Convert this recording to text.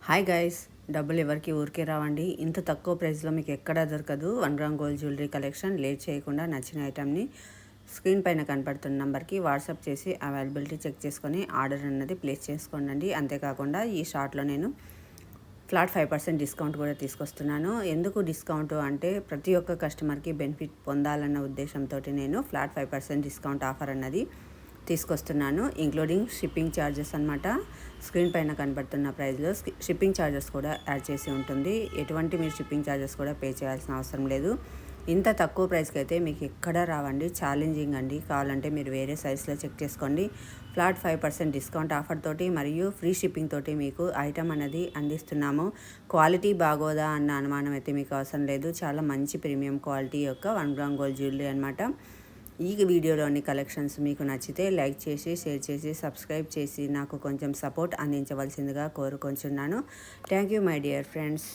Hi guys, డబ్బులు ఎవరికి ఊరికే రావండి. ఇంత తక్కువ ప్రైస్లో మీకు ఎక్కడా దొరకదు. 1 gram gold jewellery collection. Late చేయకుండా నచ్చిన ఐటమ్ని స్క్రీన్ పైన కనపడుతున్న నెంబర్కి వాట్సాప్ చేసి అవైలబిలిటీ చెక్ చేసుకొని ఆర్డర్ అన్నది ప్లేస్ చేసుకోండి. అంతేకాకుండా ఈ షార్ట్లో నేను ఫ్లాట్ 5% డిస్కౌంట్ కూడా తీసుకొస్తున్నాను. ఎందుకు డిస్కౌంట్ అంటే ప్రతి ఒక్క కస్టమర్కి బెనిఫిట్ పొందాలన్న ఉద్దేశంతో నేను ఫ్లాట్ 5% డిస్కౌంట్ ఆఫర్ అన్నది తీసుకొస్తున్నాను. ఇంక్లూడింగ్ షిప్పింగ్ ఛార్జెస్ అనమాట. స్క్రీన్ పైన కనబడుతున్న ప్రైస్లో షిప్పింగ్ ఛార్జెస్ కూడా యాడ్ చేసి ఉంటుంది. ఎటువంటి మీరు షిప్పింగ్ ఛార్జెస్ కూడా పే చేయాల్సిన అవసరం లేదు. ఇంత తక్కువ ప్రైస్కి అయితే మీకు ఎక్కడా రావండి. ఛాలెంజింగ్ అండి. కావాలంటే మీరు వేరే సైజ్లో చెక్ చేసుకోండి. ఫ్లాట్ 5% డిస్కౌంట్ ఆఫర్ తోటి మరియు ఫ్రీ షిప్పింగ్ తోటి మీకు ఐటమ్ అనేది అందిస్తున్నాము. క్వాలిటీ బాగోదా అన్న అనుమానం అయితే మీకు అవసరం లేదు. చాలా మంచి ప్రీమియం క్వాలిటీ యొక్క 1 గ్రామ్ గోల్డ్ జ్యువెలరీ అనమాట. ఈ వీడియోలోని కలెక్షన్స్ మీకు నచ్చితే లైక్ చేసి, షేర్ చేసి, సబ్స్క్రైబ్ చేసి నాకు కొంచెం సపోర్ట్ అందించవలసిందిగా కోరుకొంచున్నాను. Thank you my dear friends.